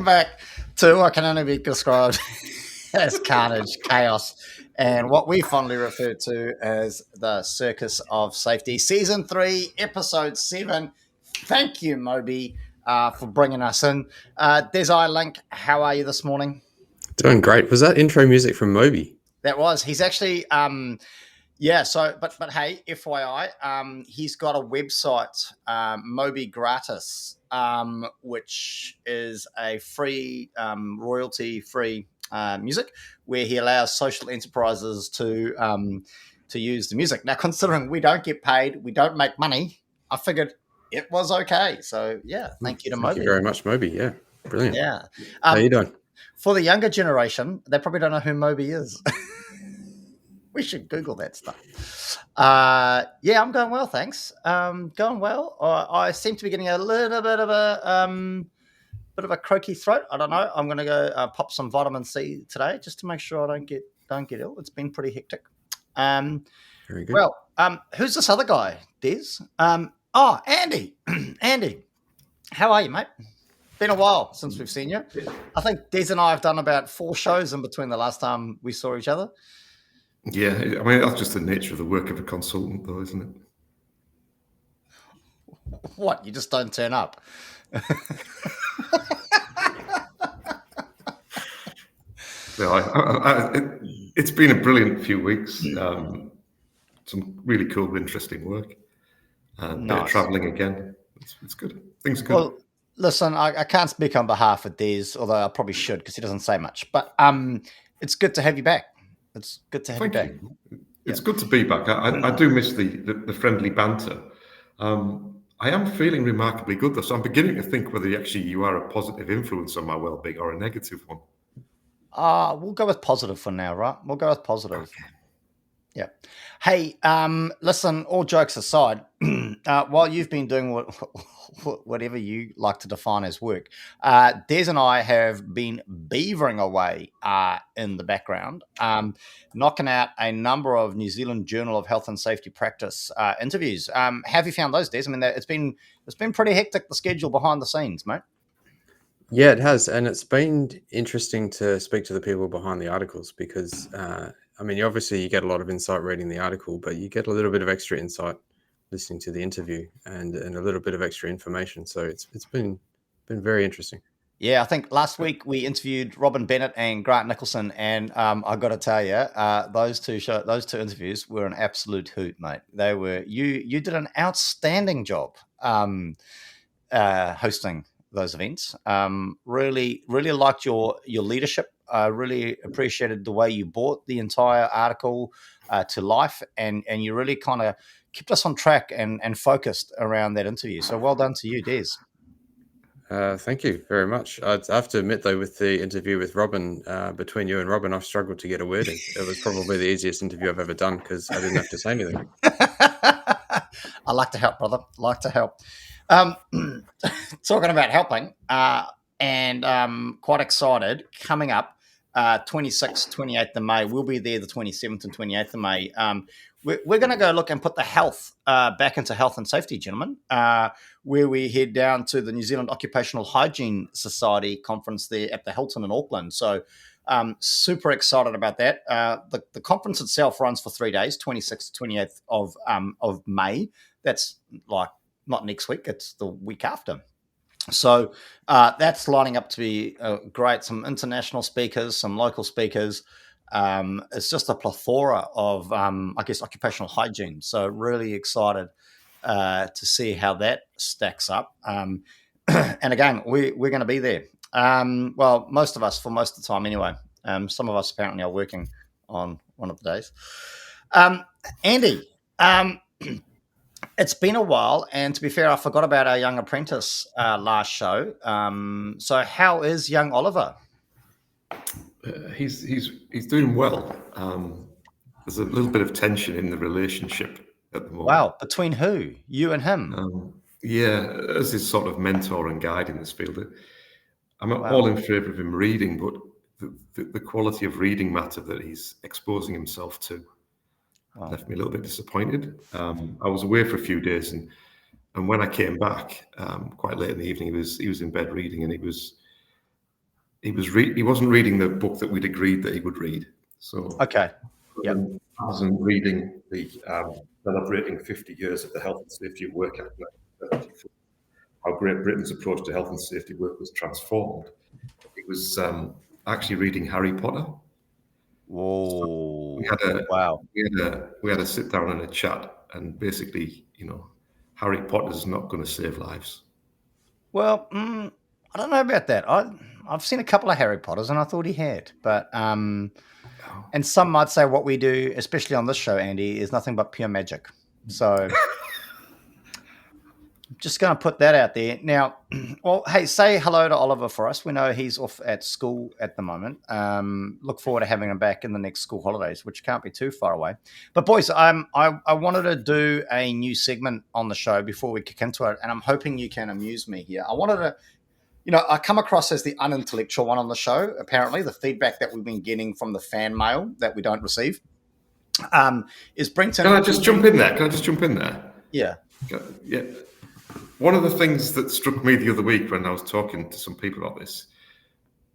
back to what can only be described as carnage, chaos, and what we fondly refer to as the Circus of Safety, Season 3, Episode 7. Thank you, Moby, for bringing us in. Des Link, how are you this morning? Doing great. Was that intro music from Moby? That was. He's actually... but hey, FYI, he's got a website, Moby Gratis, which is a free, royalty-free music, where he allows social enterprises to use the music. Now, considering we don't get paid, we don't make money, I figured it was okay. So yeah, thank you to Moby. Thank you very much, Moby. Yeah, brilliant. Yeah. How you doing? For the younger generation, they probably don't know who Moby is. We should Google that stuff. Yeah, I'm going well, thanks. Going well. I seem to be getting a little bit of a croaky throat. I don't know. I'm going to go pop some vitamin C today just to make sure I don't get ill. It's been pretty hectic. Very good. Well, who's this other guy, Des? Andy. Andy, how are you, mate? Been a while since we've seen you. I think Des and I have done about 4 shows in between the last time we saw each other. Yeah, I mean, that's just the nature of the work of a consultant, though, isn't it? What? You just don't turn up? No, it's been a brilliant few weeks. Some really cool, interesting work. And Nice. traveling again. It's good. Things are good. Well, listen, I can't speak on behalf of Des, although I probably should because he doesn't say much. But it's good to have you back. It's good to have you back. It's good to be back. I do miss the friendly banter. I am feeling remarkably good, though. So I'm beginning to think whether actually you are a positive influence on my well-being or a negative one. We'll go with positive for now, right? We'll go with positive. Okay. Yeah. Hey, listen, all jokes aside, while you've been doing whatever you like to define as work, Des and I have been beavering away in the background, knocking out a number of New Zealand Journal of Health and Safety Practice interviews. Have you found those, Des? I mean, it's been pretty hectic, the schedule behind the scenes, mate. Yeah, it has. And it's been interesting to speak to the people behind the articles because, I mean, obviously you get a lot of insight reading the article, but you get a little bit of extra insight listening to the interview and a little bit of extra information. So it's been very interesting. Yeah, I think last week we interviewed Robin Bennett and Grant Nicholson, and I got to tell you, those two interviews were an absolute hoot, mate. They were. You did an outstanding job hosting those events. Really liked your leadership. I really appreciated the way you brought the entire article to life, and you really kind of kept us on track and focused around that interview. So well done to you, Des. Thank you very much. I have to admit, though, with the interview with Robin, between you and Robin, I've struggled to get a word in. It was probably the easiest interview I've ever done because I didn't have to say anything. I like to help, brother. Like to help. Talking about helping, and quite excited, coming up 26th, 28th of May. We'll be there the 27th and 28th of May. We're going to go look and put the health back into health and safety, gentlemen, where we head down to the New Zealand Occupational Hygiene Society conference there at the Hilton in Auckland. So super excited about that. The conference itself runs for 3 days, 26th to 28th of May. That's like not next week, it's the week after. So that's lining up to be great. Some international speakers, some local speakers. It's just a plethora of, I guess, occupational hygiene. So really excited to see how that stacks up. And again, we're going to be there. Well, most of us for most of the time anyway. Some of us apparently are working on one of the days. Andy, it's been a while, and to be fair, I forgot about our young apprentice last show. So how is young Oliver? He's doing well. There's a little bit of tension in the relationship at the moment. Wow, between who? You and him? Yeah, as his sort of mentor and guide in this field. I'm all in favour of him reading, but the quality of reading matter that he's exposing himself to left me a little bit disappointed. I was away for a few days, and when I came back quite late in the evening, he was in bed reading, and it was he wasn't reading the book that we'd agreed that he would read. So Okay. Yep. I wasn't reading the celebrating 50 years of the Health and Safety of Work Act, how Great Britain's approach to health and safety work was transformed. He was actually reading Harry Potter. Whoa! So we had a sit down and a chat, and basically, Harry Potter's not going to save lives. Well, I don't know about that. I've seen a couple of Harry Potters, and I thought he had, but and some might say what we do, especially on this show, Andy, is nothing but pure magic. So just going to put that out there. Now, well, hey, say hello to Oliver for us. We know he's off at school at the moment. Look forward to having him back in the next school holidays, which can't be too far away. But boys, I wanted to do a new segment on the show before we kick into it, and I'm hoping you can amuse me here. I wanted to, I come across as the unintellectual one on the show, apparently. The feedback that we've been getting from the fan mail that we don't receive is Brenton. Can I just jump in there? Yeah. Yeah. One of the things that struck me the other week when I was talking to some people about this,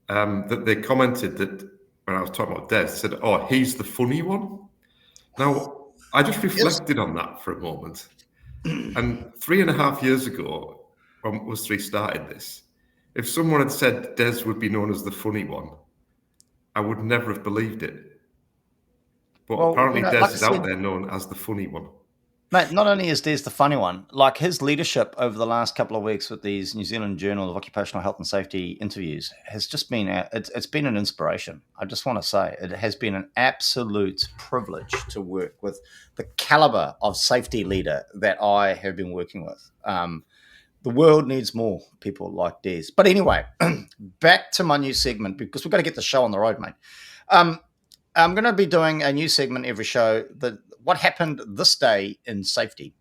that they commented that when I was talking about Des, said, "Oh, he's the funny one." Now, I just reflected on that for a moment. And 3.5 years ago, when was 3 started this, if someone had said Des would be known as the funny one, I would never have believed it. But apparently Des is out there known as the funny one. Mate, not only is Des the funny one, like his leadership over the last couple of weeks with these New Zealand Journal of Occupational Health and Safety interviews has just been, it's been an inspiration. I just want to say it has been an absolute privilege to work with the caliber of safety leader that I have been working with. The world needs more people like Des. But anyway, back to my new segment, because we've got to get the show on the road, mate. I'm going to be doing a new segment every show, what happened this day in safety.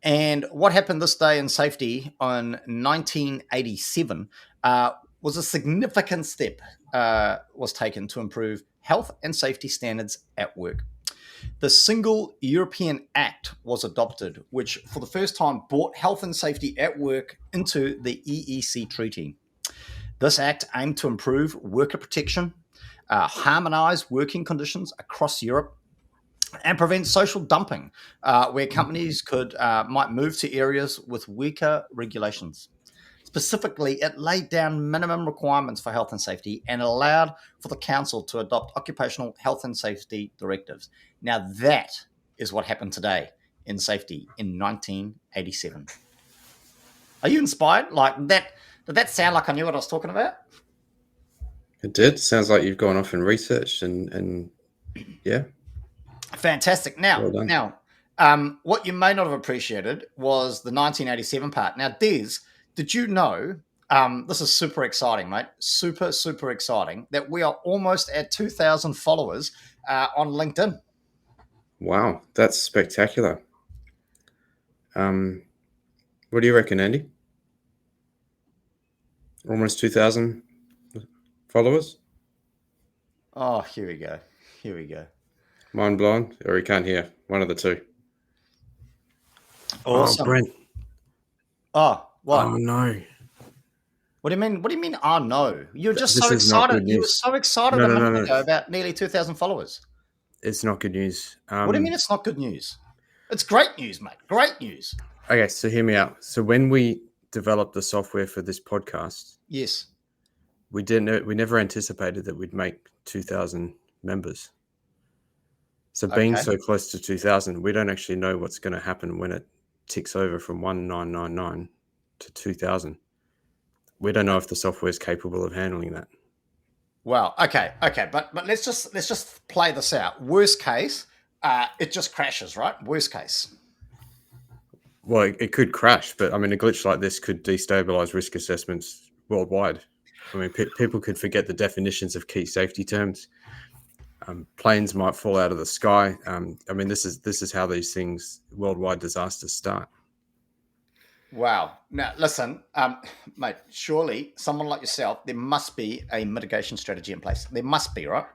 And what happened this day in safety on 1987 was a significant step was taken to improve health and safety standards at work. The Single European Act was adopted, which for the first time brought health and safety at work into the EEC treaty. This act aimed to improve worker protection, harmonize working conditions across Europe, and prevent social dumping, where companies might move to areas with weaker regulations. Specifically, it laid down minimum requirements for health and safety and allowed for the council to adopt occupational health and safety directives. Now, that is what happened today in safety in 1987. Are you inspired? Like that? Did that sound like I knew what I was talking about? It did. Sounds like you've gone off and researched and yeah. Fantastic. Now, what you may not have appreciated was the 1987 part. Now, Des, did you know, this is super exciting, mate, super, super exciting, that we are almost at 2,000 followers on LinkedIn. Wow, that's spectacular. What do you reckon, Andy? Almost 2,000 followers? Oh, here we go. Mind blown, or you can't hear? One of the two. Awesome. Oh, Brent. Oh, what? Oh, no. What do you mean? What do you mean? Oh, no. You're just so excited. You were so excited a minute ago about nearly 2,000 followers. It's not good news. What do you mean it's not good news? It's great news, mate. Great news. Okay, so hear me out. So when we developed the software for this podcast, yes, we never anticipated that we'd make 2,000 members. So being so close to 2,000, we don't actually know what's going to happen when it ticks over from 1999 to 2,000. We don't know if the software is capable of handling that. Well, okay, but let's just play this out. Worst case, it just crashes, right? Worst case. Well, it could crash, but I mean, a glitch like this could destabilize risk assessments worldwide. I mean, people could forget the definitions of key safety terms. Planes might fall out of the sky. I mean, this is how these things, worldwide disasters, start. Wow. Now, listen, mate, surely someone like yourself, there must be a mitigation strategy in place. There must be, right?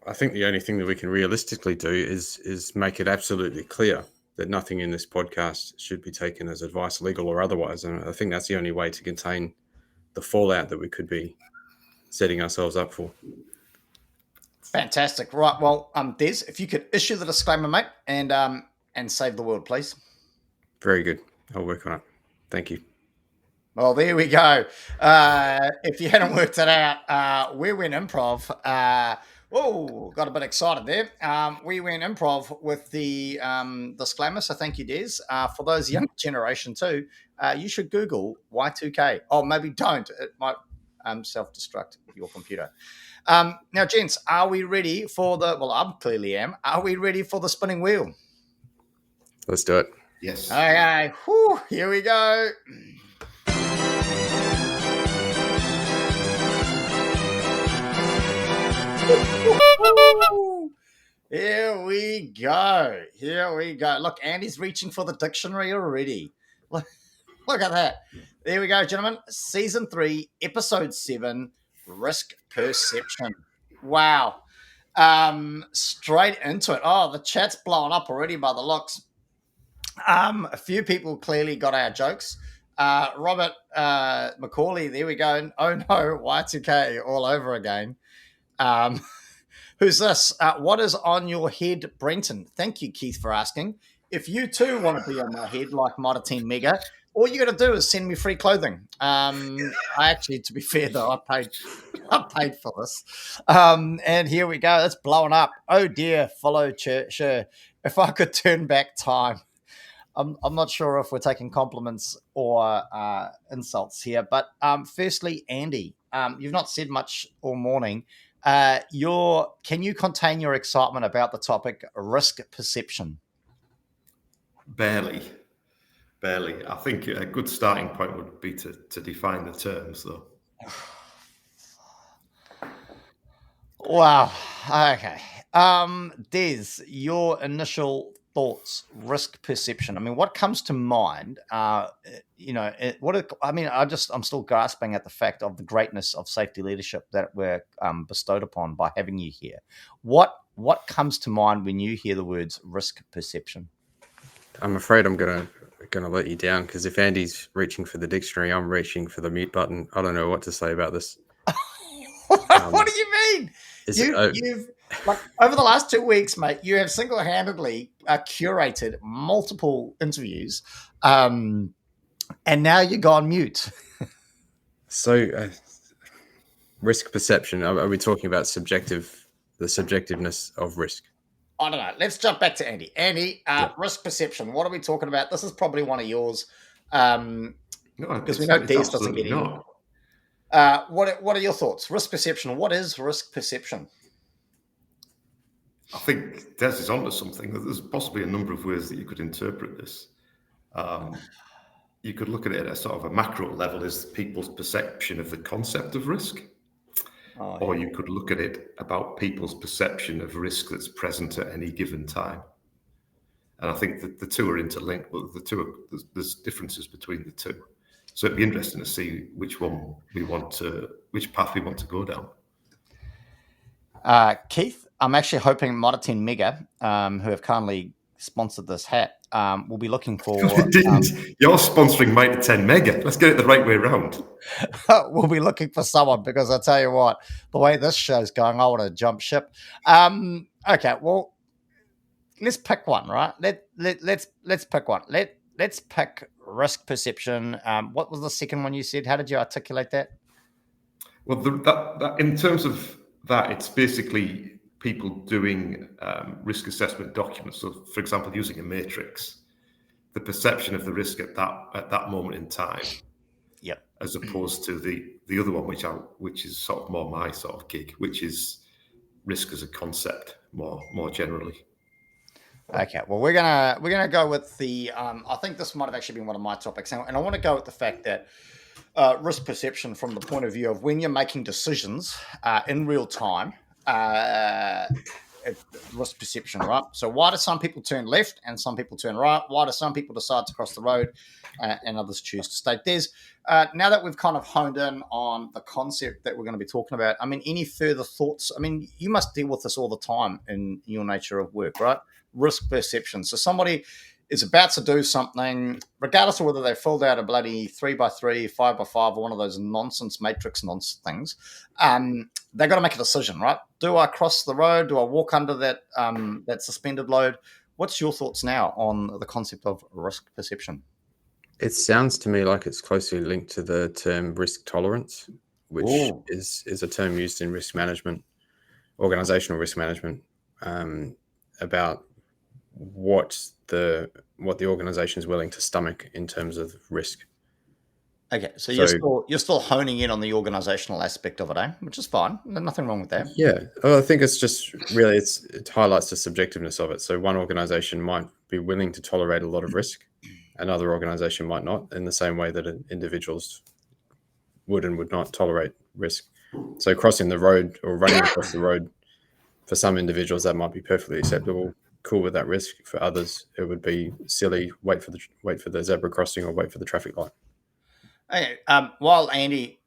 I think the only thing that we can realistically do is make it absolutely clear that nothing in this podcast should be taken as advice, legal or otherwise. And I think that's the only way to contain the fallout that we could be setting ourselves up for. Fantastic. Right. Well, Des, if you could issue the disclaimer, mate, and save the world, please. Very good. I'll work on it. Thank you. Well, there we go. If you hadn't worked it out, we went improv. Got a bit excited there. We went improv with the disclaimer. So thank you, Des. For those young generation too, you should Google Y2K. Oh, maybe don't. It might self-destruct your computer. Now, gents, are we ready for well, I clearly am. Are we ready for the spinning wheel? Let's do it. Yes. Okay. Whew, here we go. Here we go. Here we go. Look, Andy's reaching for the dictionary already. Look at that. There we go, gentlemen. Season 3, episode 7, risk perception. Wow. Straight into it. Oh, the chat's blowing up already by the looks. A few people clearly got our jokes. Robert Macaulay, there we go. Oh no, Y2K all over again. Who's this? What is on your head, Brenton? Thank you, Keith, for asking. If you too want to be on my head like Mighty Team Mega, all you got to do is send me free clothing. I actually, to be fair though, I paid for this. And here we go. It's blowing up. Oh dear, follow sure. If I could turn back time. I'm not sure if we're taking compliments or insults here, but firstly, Andy, you've not said much all morning. Can you contain your excitement about the topic risk perception? Barely. I think a good starting point would be to define the terms, though. Wow. Okay. Des, your initial thoughts, risk perception. I mean, what comes to mind? I'm still grasping at the fact of the greatness of safety leadership that we're bestowed upon by having you here. What comes to mind when you hear the words risk perception? I'm afraid I'm gonna let you down, because if Andy's reaching for the dictionary, I'm reaching for the mute button. I don't know what to say about this. What do you mean? You've like over the last 2 weeks, mate, you have single-handedly curated multiple interviews, and now you're gone mute. So, risk perception. Are we talking about the subjectiveness of risk? I don't know. Let's jump back to Andy. Andy, risk perception. What are we talking about? This is probably one of yours, because we know Des doesn't get any. What are your thoughts? Risk perception. What is risk perception? I think Des is onto something. There's possibly a number of ways that you could interpret this. You could look at it at a sort of a macro level as people's perception of the concept of risk. Or you could look at it about people's perception of risk that's present at any given time. And I think that the two are interlinked, but there's differences between the two. So it'd be interesting to see which path we want to go down. Keith, I'm actually hoping Mighty Team Mega, who have kindly sponsored this hat, will be looking for... You're sponsoring Mighty 10 Mega. Let's get it the right way around. We'll be looking for someone, because I tell you what, the way this show's going, I want to jump ship. Okay, well, let's pick one, right? Let's pick one. Let's pick risk perception. What was the second one you said? How did you articulate that? Well, that in terms of that, it's basically people doing risk assessment documents. So, for example, using a matrix, the perception of the risk at that moment in time, as opposed to the other one, which is sort of more my sort of gig, which is risk as a concept more generally. Okay, well, we're gonna go with the. I think this might have actually been one of my topics, and I want to go with the fact that risk perception from the point of view of when you're making decisions in real time. Risk perception, right? So why do some people turn left and some people turn right? Why do some people decide to cross the road and others choose to stay? Des, now that we've kind of honed in on the concept that we're going to be talking about, I mean, any further thoughts? I mean, you must deal with this all the time in your nature of work, right? Risk perception. So somebody is about to do something, regardless of whether they filled out a bloody 3x3, 5x5, or one of those nonsense matrix nonsense things. They've got to make a decision, right? Do I cross the road? Do I walk under that that suspended load? What's your thoughts now on the concept of risk perception? It sounds to me like it's closely linked to the term risk tolerance, which is a term used in risk management, organizational risk management, about what the organization is willing to stomach in terms of risk. Okay, so you're still honing in on the organizational aspect of it, eh? Which is fine. There's nothing wrong with that. Yeah, well, I think it's just really it highlights the subjectiveness of it. So one organization might be willing to tolerate a lot of risk, another organization might not, in the same way that individuals would and would not tolerate risk. So crossing the road or running across the road, for some individuals that might be perfectly acceptable, cool with that risk. For others, it would be silly. Wait for the zebra crossing or wait for the traffic light. Okay, while Andy,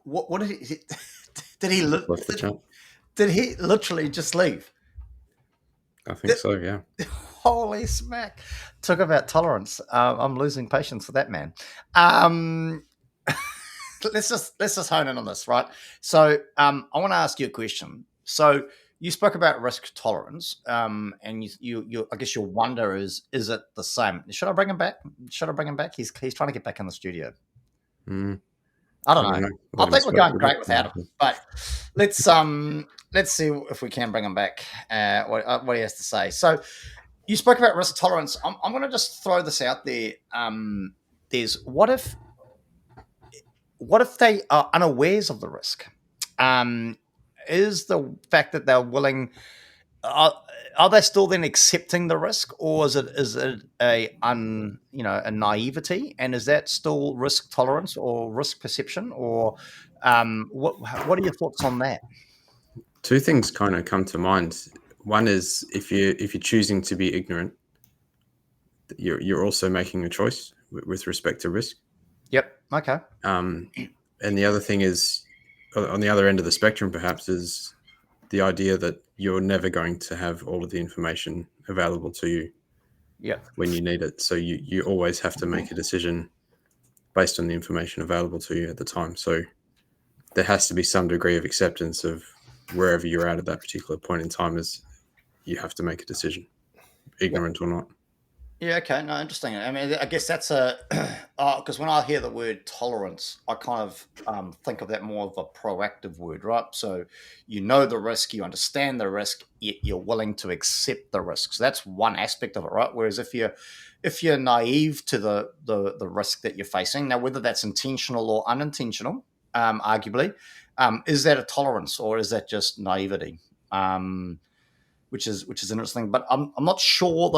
what did he did he did he literally just leave? I think so. Yeah. Holy smack! Talk about tolerance. I'm losing patience with that man. Let's just hone in on this, right? So I want to ask you a question. So you spoke about risk tolerance, and you I guess your wonder is it the same? Should I bring him back? He's trying to get back in the studio. I don't know. I think we're going great without him, but let's see if we can bring him back. What he has to say. So you spoke about risk tolerance. I'm going to just throw this out there. There's what if they are unawares of the risk? Is the fact that they're willing, are they still then accepting the risk, or is it a naivety, and is that still risk tolerance or risk perception, or what are your thoughts on that? Two things kind of come to mind. One is if you're choosing to be ignorant, you're also making a choice with respect to risk. Yep. Okay. And the other thing is, on the other end of the spectrum, perhaps, is the idea that you're never going to have all of the information available to you when you need it. So you always have to make a decision based on the information available to you at the time. So there has to be some degree of acceptance of wherever you're at that particular point in time, is you have to make a decision, ignorant or not. Yeah, okay, no, interesting. I mean, I guess that's because when I hear the word tolerance, I kind of think of that more of a proactive word, right? So you know the risk, you understand the risk, yet you're willing to accept the risk. So that's one aspect of it, right? Whereas if you're naive to the risk that you're facing, now whether that's intentional or unintentional, arguably, is that a tolerance or is that just naivety? Which is interesting, but I'm not sure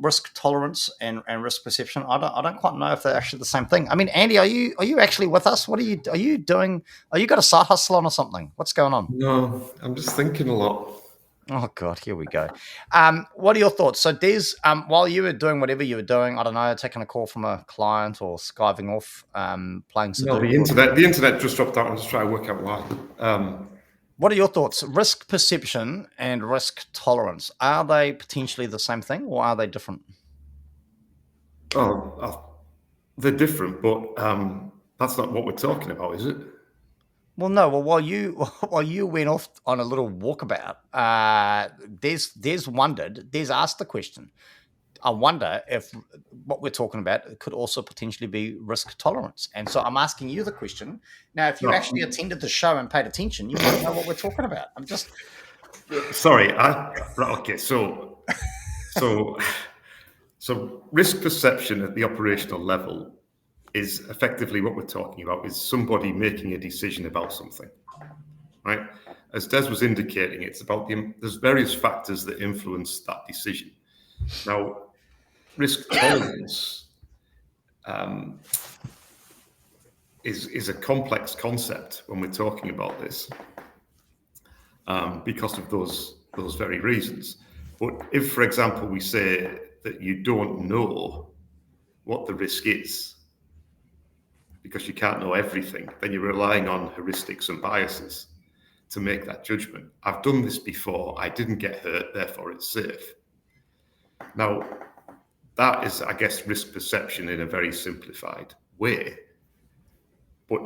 risk tolerance and risk perception. I don't quite know if they're actually the same thing. I mean, Andy, are you actually with us? Are you doing? Are you got a side hustle on or something? What's going on? No, I'm just thinking a lot. Oh God, here we go. What are your thoughts? So, Des, while you were doing whatever you were doing, I don't know, taking a call from a client or skiving off, playing Sudoku. No, the internet just dropped out. I'm just trying to work out why. What are your thoughts? Risk perception and risk tolerance, are they potentially the same thing or are they different? They're different, but that's not what we're talking about, is it? Well, no. Well, while you went off on a little walkabout, Des asked the question. I wonder if what we're talking about could also potentially be risk tolerance. And so I'm asking you the question. Now, if you actually attended the show and paid attention, you might know what we're talking about. I'm just... Sorry. Okay. So risk perception at the operational level is effectively what we're talking about, is somebody making a decision about something, right? As Des was indicating, it's about there's various factors that influence that decision. Now, risk tolerance is a complex concept when we're talking about this, because of those very reasons. But if, for example, we say that you don't know what the risk is because you can't know everything, then you're relying on heuristics and biases to make that judgment. I've done this before. I didn't get hurt, therefore it's safe. Now, that is, I guess, risk perception in a very simplified way. But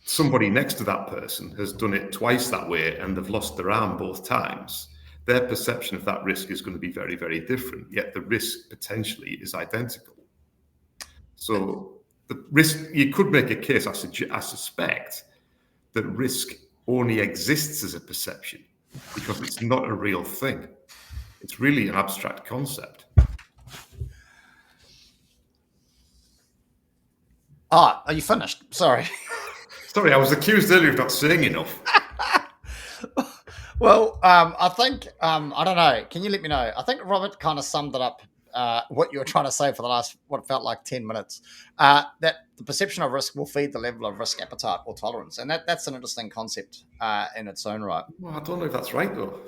somebody next to that person has done it twice that way and they've lost their arm both times. Their perception of that risk is going to be very, very different, yet the risk potentially is identical. So the risk, you could make a case, I suspect, that risk only exists as a perception because it's not a real thing. It's really an abstract concept. Oh, are you finished? Sorry. Sorry, I was accused earlier of not saying enough. Well, I think, I don't know. Can you let me know? I think Robert kind of summed it up, what you were trying to say for the last, what felt like 10 minutes, that the perception of risk will feed the level of risk appetite or tolerance. And that's an interesting concept in its own right. Well, I don't know if that's right, though.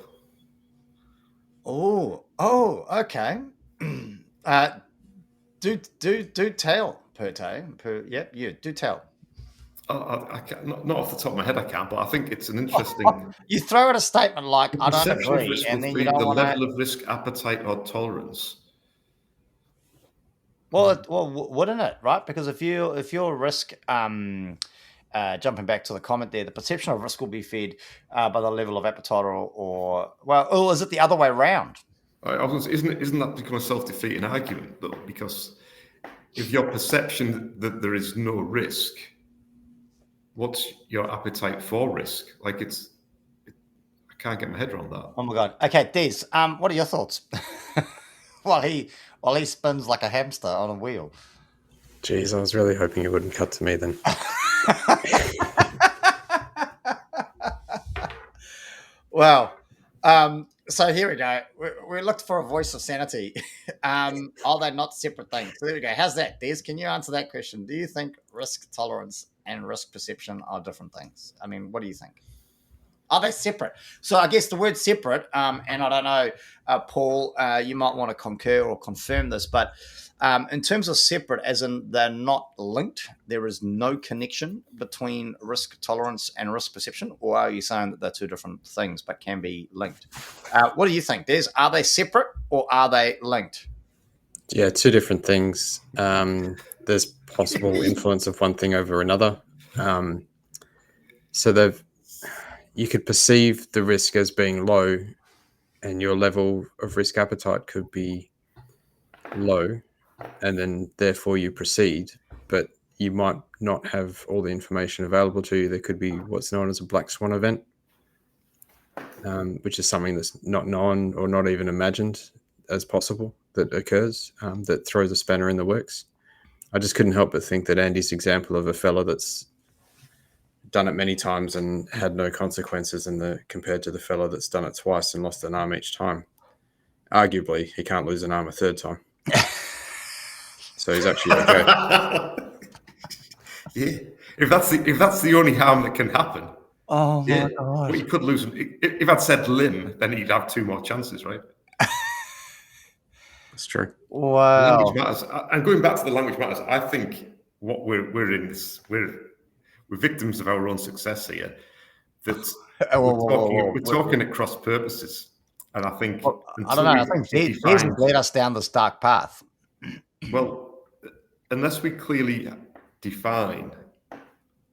Oh, okay. Do tell, yep, you do tell. I can't, not off the top of my head, I can't, but I think it's an interesting. You throw out a statement like, I don't Perception of agree, risk and will then you feed don't the want level to. of risk appetite or tolerance. Well, wouldn't it, right? Because if your risk, jumping back to the comment there, the perception of risk will be fed by the level of appetite or is it the other way around? Isn't that become a self-defeating argument though? Because if your perception that there is no risk, what's your appetite for risk? Like I can't get my head around that. Oh my god. Okay, Des, what are your thoughts? while he spins like a hamster on a wheel. Jeez, I was really hoping you wouldn't cut to me then. Well, so here we go. We looked for a voice of sanity. Are they not separate things? So there we go. How's that, Des? Can you answer that question? Do you think risk tolerance and risk perception are different things? I mean, what do you think? Are they separate? So I guess the word separate, and I don't know, Paul, you might want to concur or confirm this, but in terms of separate, as in they're not linked, there is no connection between risk tolerance and risk perception, or are you saying that they're two different things but can be linked? What do you think, Des? Are they separate or are they linked? Yeah, two different things. There's possible influence of one thing over another. So you could perceive the risk as being low, and your level of risk appetite could be low, and then therefore you proceed, but you might not have all the information available to you. There could be what's known as a black swan event, which is something that's not known or not even imagined as possible that occurs, that throws a spanner in the works. I just couldn't help but think that Andy's example of a fella that's done it many times and had no consequences compared to the fella that's done it twice and lost an arm each time. Arguably, he can't lose an arm a third time. So he's actually okay. Yeah, if that's the only harm that can happen. Oh my god! But he could lose. If I'd said limb, then he'd have two more chances, right? That's true. Wow. Language matters. And going back to the language matters, I think what we're in this, we're victims of our own success here. That we're talking at cross purposes, and I think I don't know. I think Des has led us down this dark path. Well, unless we clearly define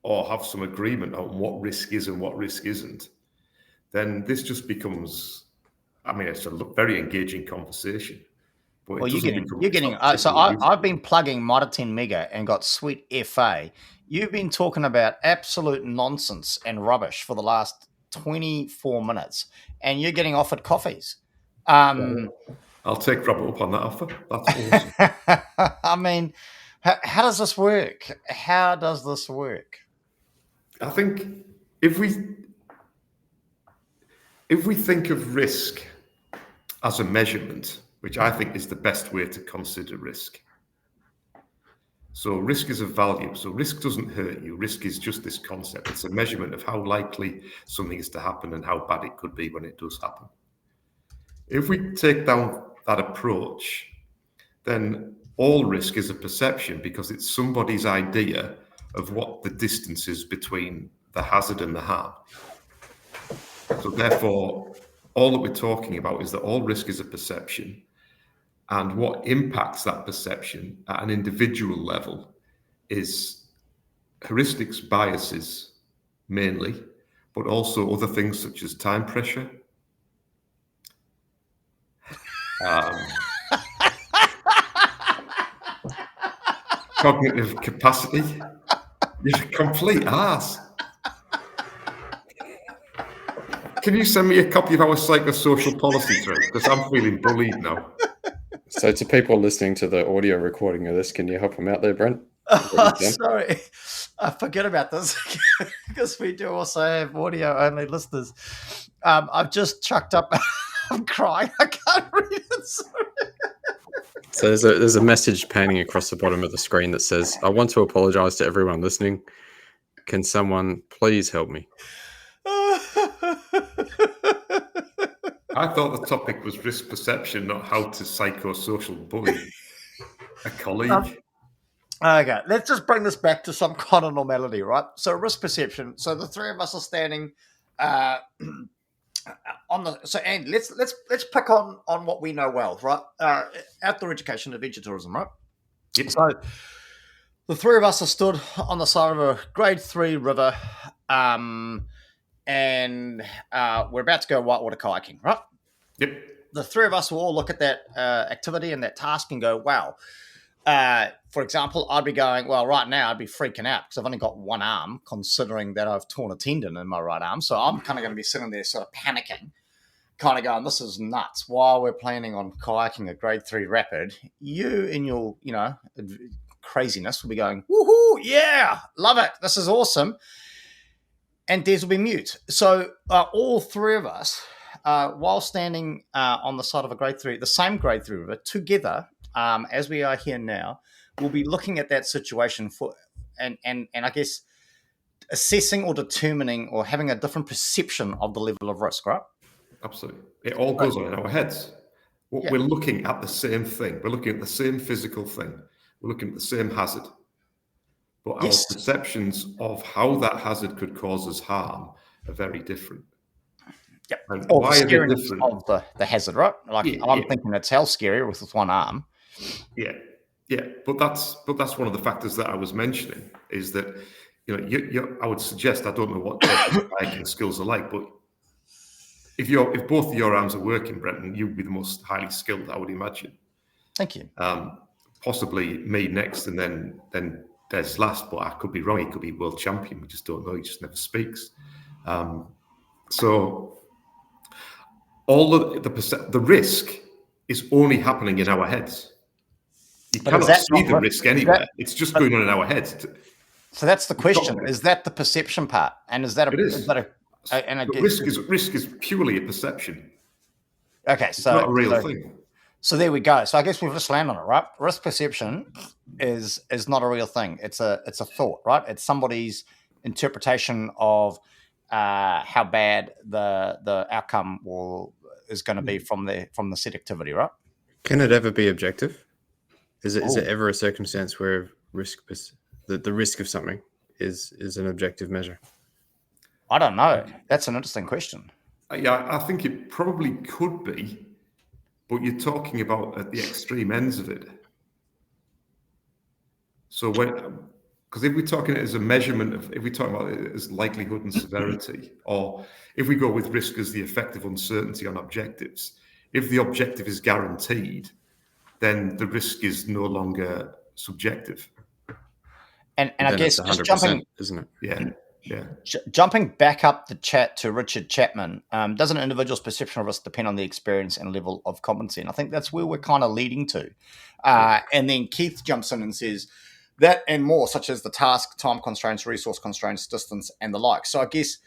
or have some agreement on what risk is and what risk isn't, then this just becomes, I mean, it's a very engaging conversation. But well, you're getting. So I've been plugging Mitre 10 Mega and got sweet FA. You've been talking about absolute nonsense and rubbish for the last 24 minutes, and you're getting offered coffees. I'll take Robert up on that offer. That's awesome. I mean, how does this work? How does this work? I think if we think of risk as a measurement, which I think is the best way to consider risk. So risk is a value. So risk doesn't hurt you. Risk is just this concept. It's a measurement of how likely something is to happen and how bad it could be when it does happen. If we take down that approach, then all risk is a perception because it's somebody's idea of what the distance is between the hazard and the harm. So therefore, all that we're talking about is that all risk is a perception. And what impacts that perception at an individual level is heuristics biases mainly, but also other things such as time pressure, cognitive capacity. You're a complete arse. Can you send me a copy of our psychosocial policy through? Because I'm feeling bullied now. So to people listening to the audio recording of this, can you help them out there, Brent? Sorry, I forget about this because we do also have audio-only listeners. I've just chucked up. I'm crying. I can't read it. Sorry. So there's a message painting across the bottom of the screen that says, "I want to apologize to everyone listening. Can someone please help me?" I thought the topic was risk perception, not how to psychosocial bully a colleague. Okay, let's just bring this back to some kind of normality, right? So risk perception. So the three of us are standing on the. So and let's pick on what we know well, right? Outdoor education, adventure tourism, right? Yep. So the three of us are stood on the side of a grade 3 river, and we're about to go whitewater kayaking, right? Yep. The three of us will all look at that activity and that task and go, wow. For example, I'd be going, well, right now I'd be freaking out because I've only got one arm, considering that I've torn a tendon in my right arm. So I'm kind of going to be sitting there sort of panicking, kind of going, this is nuts. While we're planning on kayaking a grade 3 rapid, you in your, craziness will be going, woohoo, yeah, love it. This is awesome. And Des will be mute. So all three of us, while standing on the side of the same grade 3 river together, as we are here now, we'll be looking at that situation and I guess assessing or determining or having a different perception of the level of risk, right? Absolutely. It all goes on in our heads. Yeah. We're looking at the same thing. We're looking at the same physical thing. We're looking at the same hazard. But our perceptions of how that hazard could cause us harm are very different. Yep. And or why the are they scariness different? of the hazard, right? Like I'm thinking it's hell scary with one arm. Yeah. But that's one of the factors that I was mentioning is that I would suggest, I don't know what hiking skills are like, but if both of your arms are working, Brenton, you'd be the most highly skilled, I would imagine. Thank you. Possibly me next, and then Des last, but I could be wrong. He could be world champion. We just don't know. He just never speaks. So all the risk is only happening in our heads. You cannot see the risk anywhere. It's just going on in our heads. So that's the question: is that the perception part? And is that it is? Risk is purely a perception. Okay, so it's not a real thing. So there we go. So I guess we've just landed on it, right? Risk perception is not a real thing. It's a thought, right? It's somebody's interpretation of how bad the outcome is going to be from the set activity, right? Can it ever be objective? Is it ever a circumstance where the risk of something is an objective measure? I don't know. That's an interesting question. Yeah, I think it probably could be, but you're talking about at the extreme ends of it. So because if we're talking it as a measurement of, if we talk about it as likelihood and severity, or if we go with risk as the effect of uncertainty on objectives, if the objective is guaranteed, then the risk is no longer subjective. And I guess just jumping, isn't it? Yeah. Jumping back up the chat to Richard Chapman, does an individual's perception of risk depend on the experience and level of competency? And I think that's where we're kind of leading to. And then Keith jumps in and says that and more, such as the task, time constraints, resource constraints, distance, and the like. So I guess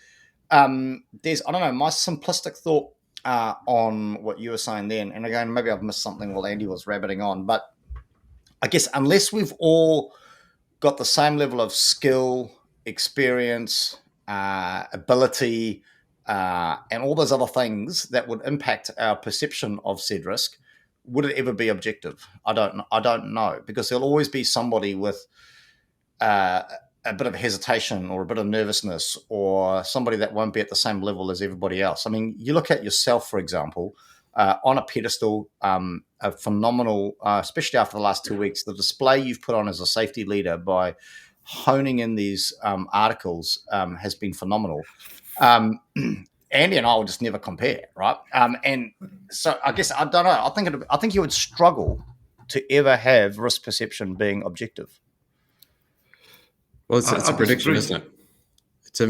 there's, I don't know, my simplistic thought on what you were saying then, and again, maybe I've missed something while Andy was rabbiting on, but I guess unless we've all got the same level of skill, experience, ability, and all those other things that would impact our perception of said risk, would it ever be objective? I don't know, because there'll always be somebody with a bit of hesitation or a bit of nervousness, or somebody that won't be at the same level as everybody else. I mean, you look at yourself, for example. on a pedestal, a phenomenal, especially after the last 2 weeks, the display you've put on as a safety leader by honing in these articles has been phenomenal. Andy and I will just never compare, right? And so I guess I don't know. I think you would struggle to ever have risk perception being objective. Well, it's a prediction, disagree. isn't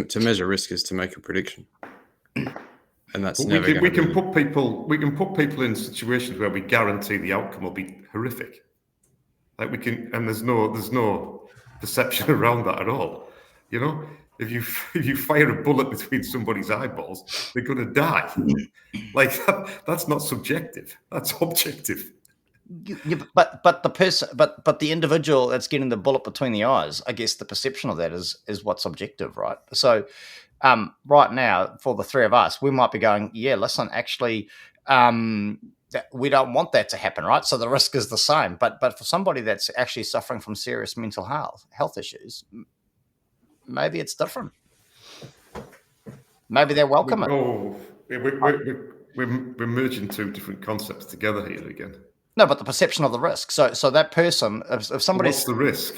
it? To measure risk is to make a prediction, and that's But never we can put people in situations where we guarantee the outcome will be horrific. Like we can, and there's no perception around that at all. You know, if you fire a bullet between somebody's eyeballs, they're going to die. Like that's not subjective. That's objective. Yeah, but the person, but the individual that's getting the bullet between the eyes, I guess the perception of that is what's objective, right? So, right now, for the three of us, we might be going, yeah, listen, actually, we don't want that to happen, right? So the risk is the same, but for somebody that's actually suffering from serious mental health issues, maybe it's different. Maybe they're welcome. We're merging two different concepts together here again. No, but the perception of the risk. So that person, if somebody's... What's the risk?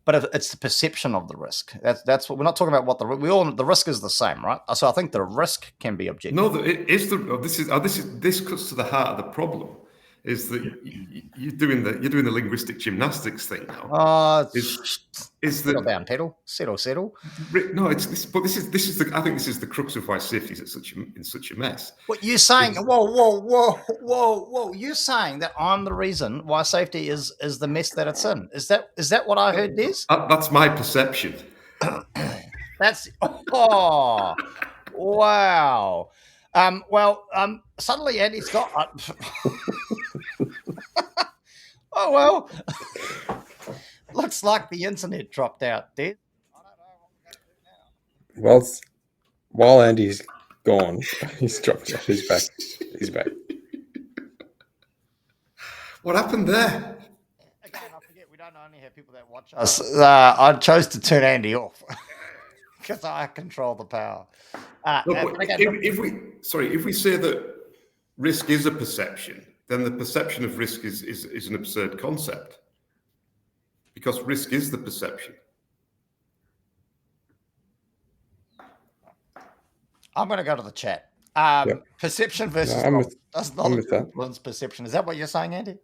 But if it's the perception of the risk. That's what we're not talking about. What the risk is the same, right? So I think the risk can be objective. No, this cuts to the heart of the problem. Is that you're doing the linguistic gymnastics thing now? Settle down, pedal. Settle. No, this is the crux of why safety is in such a mess. What you're saying? Whoa! You're saying that I'm the reason why safety is the mess that it's in. Is that what I heard, Des? That's my perception. That's wow. Suddenly Andy's got. Oh well, looks like the internet dropped out, Des. I don't know what we're going to do now. Well, while Andy's gone, he's dropped out. He's back. He's back. What happened there? Again, I forget we don't only have people that watch us. I chose to turn Andy off because I control the power. If we say that risk is a perception, then the perception of risk is an absurd concept, because risk is the perception. I'm going to go to the chat. Perception versus does not influence perception. Is that what you're saying, Andy?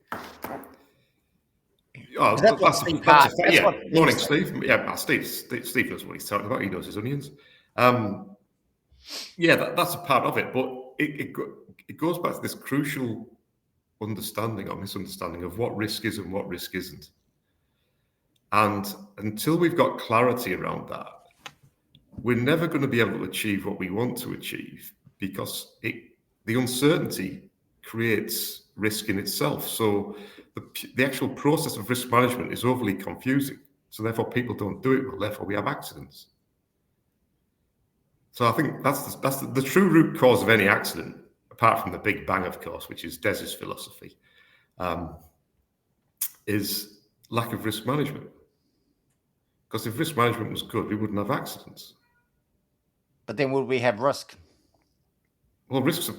Oh, that's a fact. Yeah. Morning, Steve. Yeah, Steve knows what he's talking about. He knows his onions. That's a part of it, but it goes back to this crucial understanding or misunderstanding of what risk is and what risk isn't. And until we've got clarity around that, we're never going to be able to achieve what we want to achieve, because the uncertainty creates risk in itself. So the actual process of risk management is overly confusing. So therefore people don't do it, well, therefore we have accidents. So I think that's the true root cause of any accident, apart from the Big Bang, of course, which is Des's philosophy, is lack of risk management. Because if risk management was good, we wouldn't have accidents. But then would we have risk? Well, risks are...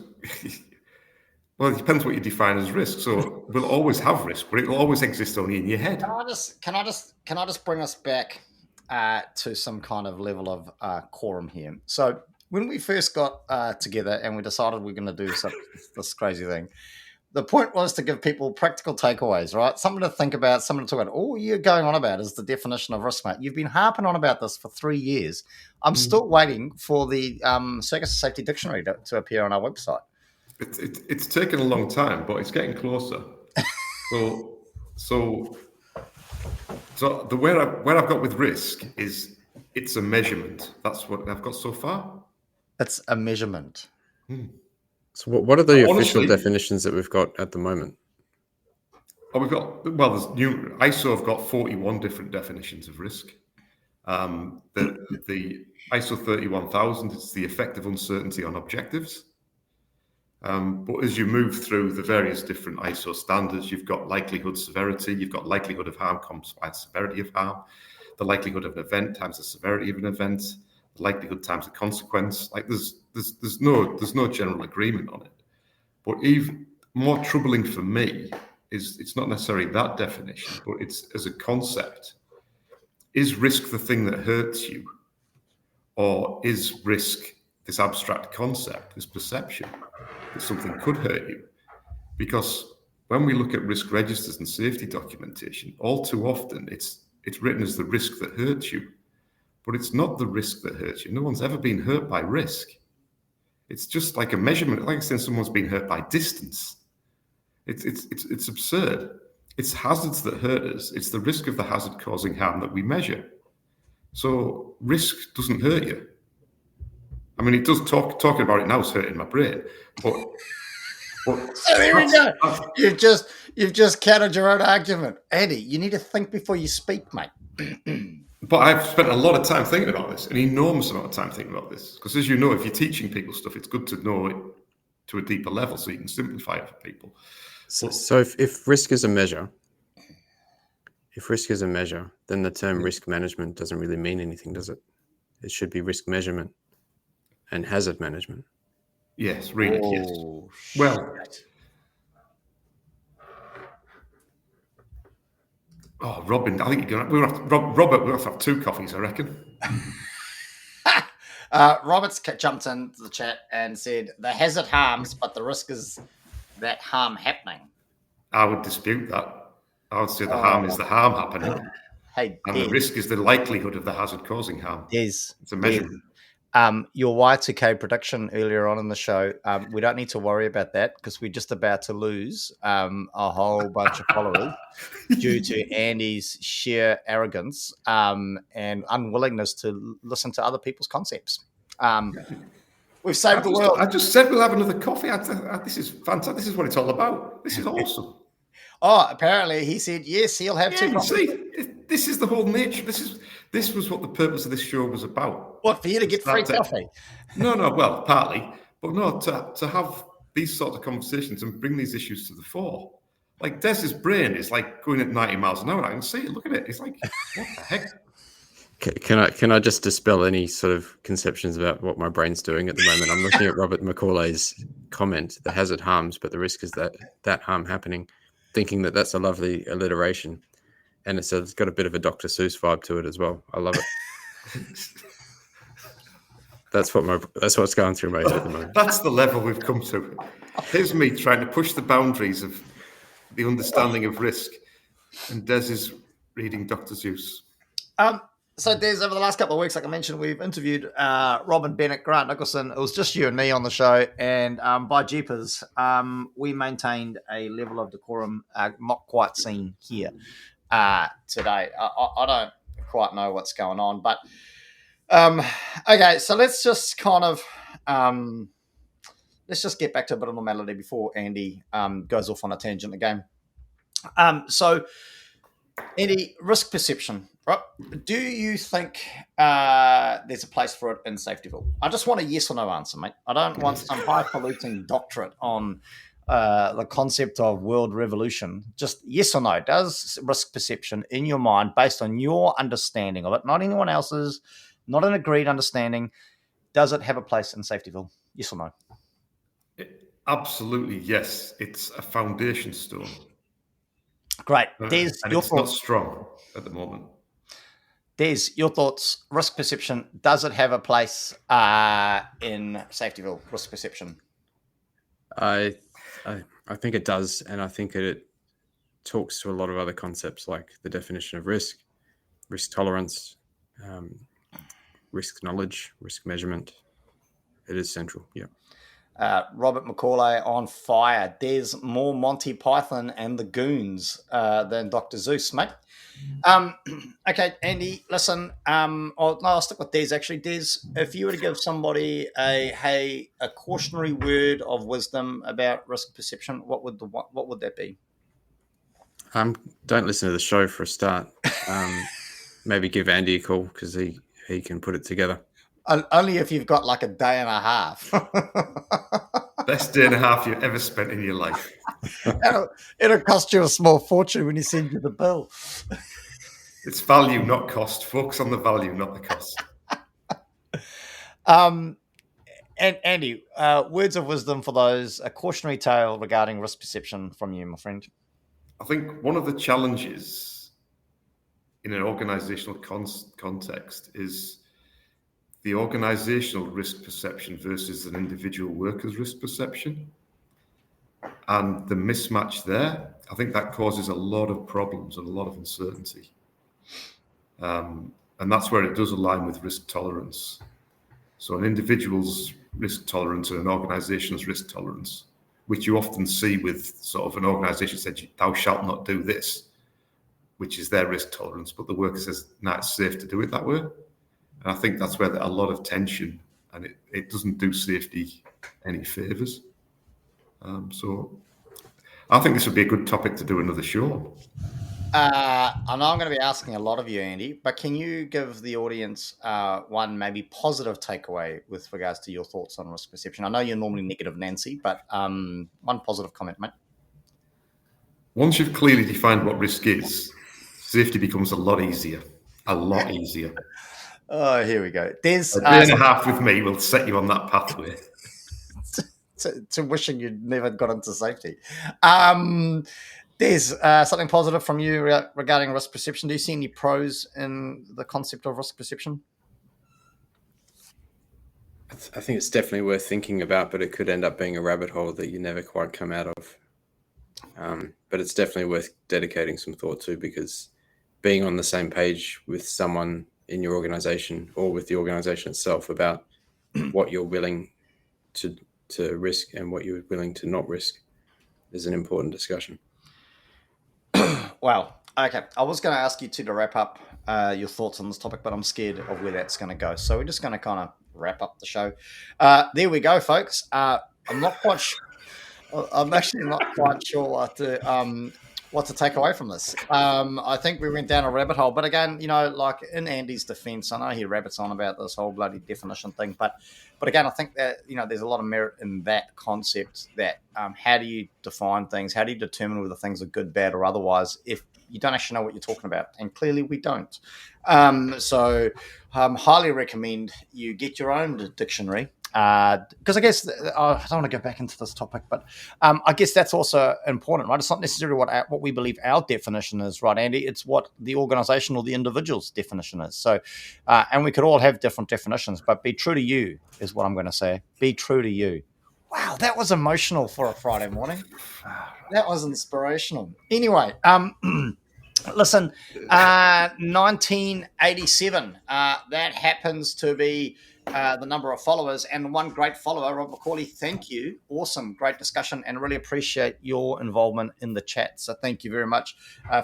Well, it depends what you define as risk. So we'll always have risk, but it'll always exist only in your head. Can I just bring us back to some kind of level of quorum here? So when we first got together and we decided we're going to do this crazy thing, the point was to give people practical takeaways, right? Something to think about, something to talk about. All you're going on about is the definition of risk, mate. You've been harping on about this for 3 years. I'm still waiting for the Circus of Safety dictionary to appear on our website. It's taken a long time, but it's getting closer. So the where I've got with risk is it's a measurement. That's what I've got so far. It's a measurement. So what are the official definitions that we've got at the moment? There's ISO have got 41 different definitions of risk. The ISO 31000 is the effect of uncertainty on objectives. But as you move through the various different ISO standards, you've got likelihood, severity, you've got likelihood of harm times severity of harm, the likelihood of an event times the severity of an event, the likelihood times the consequence. Like there's no general agreement on it. But even more troubling for me is it's not necessarily that definition, but it's as a concept. Is risk the thing that hurts you? Or is risk this abstract concept, this perception that something could hurt you? Because when we look at risk registers and safety documentation, all too often it's written as the risk that hurts you, but it's not the risk that hurts you. No one's ever been hurt by risk. It's just like a measurement, like saying someone's been hurt by distance. It's absurd. It's hazards that hurt us. It's the risk of the hazard causing harm that we measure. So risk doesn't hurt you. I mean, it does. Talking about it now is hurting my brain. But so there we go. You've just countered your own argument, Andy. You need to think before you speak, mate. But I've spent a lot of time thinking about this, an enormous amount of time thinking about this. Because as you know, if you're teaching people stuff, it's good to know it to a deeper level so you can simplify it for people. So if risk is a measure, then the term risk management doesn't really mean anything, does it? It should be risk measurement and hazard management. Yes, really, yes. Well, Robin, I think Robert, we'll have to have 2 coffees, I reckon. Robert's jumped into the chat and said the hazard harms, but the risk is that harm happening. I would dispute that. I would say the harm is the harm happening. Hey, and the risk is the likelihood of the hazard causing harm. It's a measurement. Your Y2K prediction earlier on in the show, we don't need to worry about that because we're just about to lose a whole bunch of followers due to Andy's sheer arrogance and unwillingness to listen to other people's concepts. We've saved the world. I just said we'll have another coffee. This is fantastic. This is what it's all about. This is awesome. Oh, apparently he said yes, he'll have 2 coffees. See, this is the whole nature. This was what the purpose of this show was about. What, for you to get free coffee? No, well, partly, but no, to have these sorts of conversations and bring these issues to the fore. Like Des's brain is like going at 90 miles an hour. I can see it. Look at it. It's like, what the heck? Can I just dispel any sort of conceptions about what my brain's doing at the moment? I'm looking at Robert Macaulay's comment: the hazard harms, but the risk is that harm happening. Thinking that that's a lovely alliteration, and it's got a bit of a Dr. Seuss vibe to it as well. I love it. That's what's going through my head at the moment. That's the level we've come to. Here's me trying to push the boundaries of the understanding of risk, and Des is reading Dr. Seuss. So, Des, over the last couple of weeks, like I mentioned, we've interviewed Robin Bennett, Grant Nicholson. It was just you and me on the show, and by jeepers, we maintained a level of decorum not quite seen here today. I don't quite know what's going on, but okay. So let's just kind of let's just get back to a bit of normality before Andy goes off on a tangent again. So, Andy, risk perception. Right. Do you think there's a place for it in Safetyville? I just want a yes or no answer, mate. I don't want some highfalutin doctorate on the concept of world revolution. Just yes or no. Does risk perception in your mind, based on your understanding of it, not anyone else's, not an agreed understanding, does it have a place in Safetyville? Yes or no? Absolutely, yes. It's a foundation stone. Great. Des, and it's not strong at the moment. Des, your thoughts, risk perception, does it have a place in Safetyville, risk perception? I think it does, and I think it talks to a lot of other concepts like the definition of risk tolerance, risk knowledge, risk measurement. It is central, yeah. Robert Macaulay on fire. There's more Monty Python and the Goons than Dr. Seuss, mate. Okay, Andy, listen. I'll stick with Des, actually. Des, if you were to give somebody a cautionary word of wisdom about risk perception, what would that be? Don't listen to the show for a start. Maybe give Andy a call because he can put it together. Only if you've got like a day and a half. Best day and a half you've ever spent in your life. It'll cost you a small fortune when you send you the bill. It's value, not cost. Focus on the value, not the cost. And Andy, words of wisdom for those, a cautionary tale regarding risk perception from you, my friend. I think one of the challenges in an organizational context is the organizational risk perception versus an individual worker's risk perception. And the mismatch there, I think that causes a lot of problems and a lot of uncertainty. And that's where it does align with risk tolerance. So an individual's risk tolerance and an organization's risk tolerance, which you often see with sort of an organization said, thou shalt not do this, which is their risk tolerance, but the worker says, no, it's safe to do it that way. And I think that's where a lot of tension, and it doesn't do safety any favors. So I think this would be a good topic to do another show. I know I'm going to be asking a lot of you, Andy, but can you give the audience one maybe positive takeaway with regards to your thoughts on risk perception? I know you're normally negative, Nancy, but one positive comment, mate. Once you've clearly defined what risk is, safety becomes a lot easier. A lot easier. Oh, here we go. There's a day and a half with me will set you on that pathway. to wishing you'd never got into safety. There's something positive from you regarding risk perception. Do you see any pros in the concept of risk perception? I think it's definitely worth thinking about, but it could end up being a rabbit hole that you never quite come out of. But it's definitely worth dedicating some thought to, because being on the same page with someone in your organization or with the organization itself about what you're willing to risk and what you're willing to not risk is an important discussion. Wow. Okay. I was going to ask you to wrap up your thoughts on this topic, but I'm scared of where that's going to go. So we're just going to kind of wrap up the show. There we go, folks. I'm not quite sure. I'm actually not quite sure what to take away from this. I think we went down a rabbit hole, but again, like in Andy's defense, I know he rabbits on about this whole bloody definition thing, but again, I think that, there's a lot of merit in that concept that how do you define things? How do you determine whether things are good, bad, or otherwise if you don't actually know what you're talking about? And clearly we don't. So highly recommend you get your own dictionary. Because I guess I don't want to go back into this topic, but I guess that's also important, right? It's not necessarily what we believe our definition is, right, Andy? It's what the organization or the individual's definition is. So, and we could all have different definitions, but be true to you is what I'm going to say. Be true to you. Wow, that was emotional for a Friday morning. That was inspirational. Anyway, listen, 1987, that happens to be the number of followers, and one great follower, Rob McCauley. Thank you. Awesome. Great discussion, and really appreciate your involvement in the chat. So thank you very much.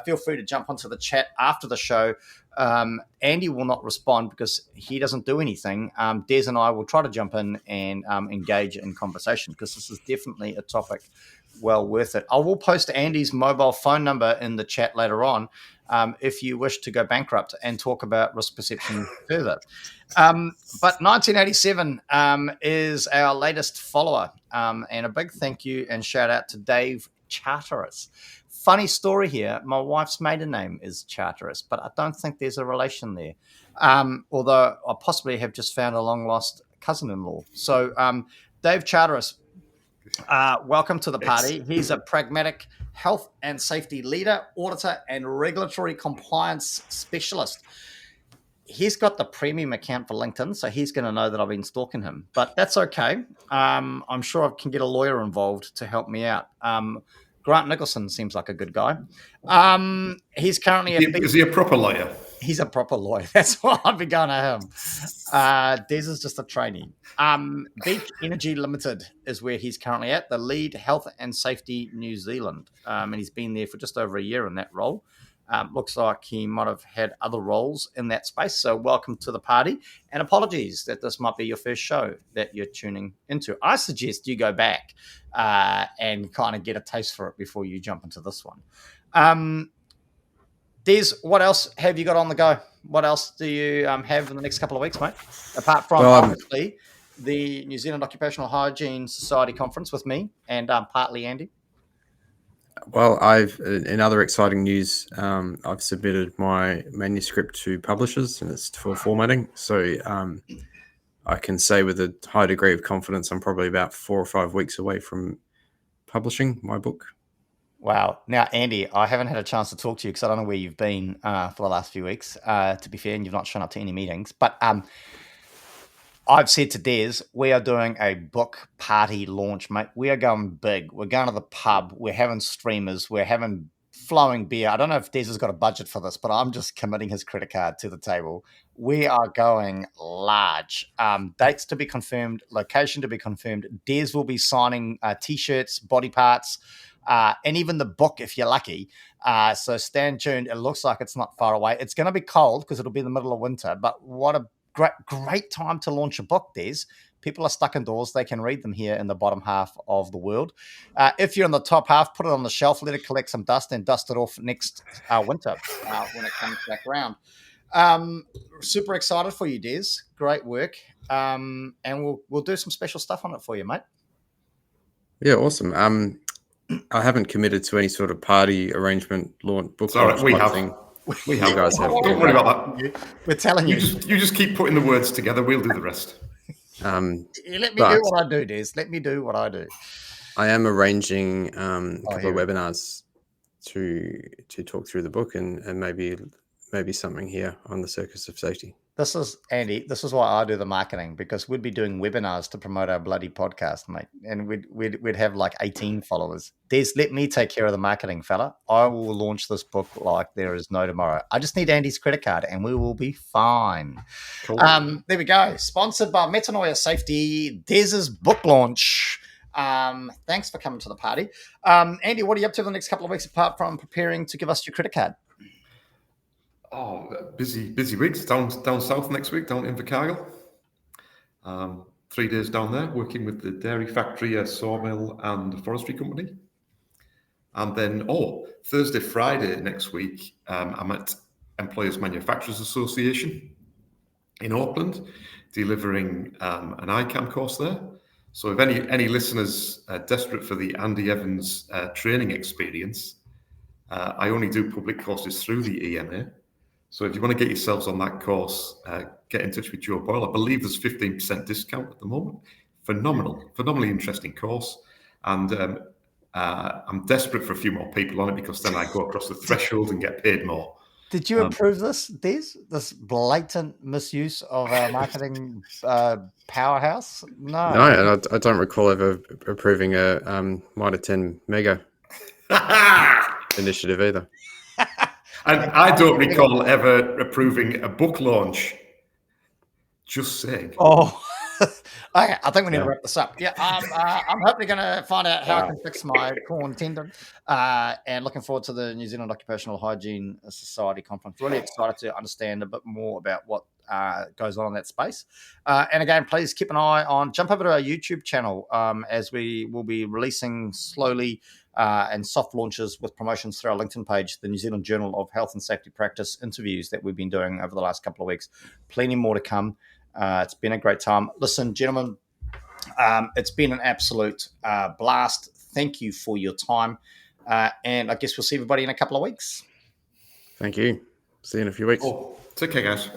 Feel free to jump onto the chat after the show. Andy will not respond because he doesn't do anything. Des and I will try to jump in and engage in conversation, because this is definitely a topic well worth it. I will post Andy's mobile phone number in the chat later on if you wish to go bankrupt and talk about risk perception further. But 1987 is our latest follower, and a big thank you and shout out to Dave Charteris. Funny story here, my wife's maiden name is Charteris, but I don't think there's a relation there, although I possibly have just found a long-lost cousin-in-law. So Dave Charteris, welcome to the party. He's a pragmatic health and safety leader, auditor, and regulatory compliance specialist. He's got the premium account for LinkedIn, so he's going to know that I've been stalking him. But that's okay. I'm sure I can get a lawyer involved to help me out. Grant Nicholson seems like a good guy. He's currently is he a proper lawyer? He's a proper lawyer. That's why I've been going to him. Des is just a trainee. Beach Energy Limited is where he's currently at, the lead health and safety New Zealand. And he's been there for just over a year in that role. Looks like he might have had other roles in that space. So welcome to the party, and apologies that this might be your first show that you're tuning into. I suggest you go back and kind of get a taste for it before you jump into this one. Des, what else have you got on the go? What else do you have in the next couple of weeks, mate? Apart from obviously the New Zealand Occupational Hygiene Society conference with me and partly Andy. Well, in other exciting news, I've submitted my manuscript to publishers, and it's for formatting. So I can say with a high degree of confidence, I'm probably about 4 or 5 weeks away from publishing my book. Wow. Now, Andy, I haven't had a chance to talk to you because I don't know where you've been for the last few weeks, to be fair, and you've not shown up to any meetings. But I've said to Des, we are doing a book party launch, mate. We are going big. We're going to the pub. We're having streamers. We're having flowing beer. I don't know if Des has got a budget for this, but I'm just committing his credit card to the table. We are going large. Dates to be confirmed, location to be confirmed. Des will be signing T-shirts, body parts, and even the book if you're lucky. So stand tuned. It looks like it's not far away. It's going to be cold because it'll be in the middle of winter, but what a great time to launch a book, Des. People are stuck indoors. They can read them here in the bottom half of the world. If you're in the top half, put it on the shelf, let it collect some dust, and dust it off next winter when it comes back around. Super excited for you, Des. Great work. And we'll do some special stuff on it for you, mate. Yeah, awesome. I haven't committed to any sort of party arrangement, launch, book launch we type have. thing. We have. You guys have. Don't worry about that. We're telling you. You just keep putting the words together. We'll do the rest. Let me do what I do, Des. Let me do what I do. I am arranging a couple of webinars to talk through the book and maybe something here on the Circus of Safety. This is Andy. This is why I do the marketing, because we'd be doing webinars to promote our bloody podcast, mate, and we'd have like 18 followers. Des, let me take care of the marketing, fella. I will launch this book like there is no tomorrow. I just need Andy's credit card, and we will be fine. Cool. There we go. Sponsored by Metanoia Safety, Des's book launch. Thanks for coming to the party, Andy. What are you up to the next couple of weeks apart from preparing to give us your credit card? Oh, busy weeks down south next week, down in Invercargill. 3 days down there, working with the dairy factory, a sawmill, and a forestry company. And then, Thursday, Friday next week, I'm at Employers Manufacturers Association in Auckland, delivering an ICAM course there. So if any listeners are desperate for the Andy Evans training experience, I only do public courses through the EMA. So if you want to get yourselves on that course, get in touch with Joe Boyle. I believe there's 15% discount at the moment. Phenomenally interesting course. And I'm desperate for a few more people on it because then I go across the threshold and get paid more. Did you approve this, Des? This blatant misuse of our marketing powerhouse? No, I don't recall ever approving a Mitre 10 Mega initiative either. And I don't recall ever approving a book launch. Just saying. Oh, okay. I think we need to wrap this up. Yeah, I'm hopefully going to find out how I can fix my corn tendon, and looking forward to the New Zealand Occupational Hygiene Society conference. Really excited to understand a bit more about what goes on in that space. And again, please keep an eye on. Jump over to our YouTube channel as we will be releasing slowly. And soft launches with promotions through our LinkedIn page, the New Zealand Journal of Health and Safety Practice interviews that we've been doing over the last couple of weeks. Plenty more to come. It's been a great time. Listen, gentlemen, it's been an absolute blast. Thank you for your time. And I guess we'll see everybody in a couple of weeks. Thank you. See you in a few weeks. Take care, guys.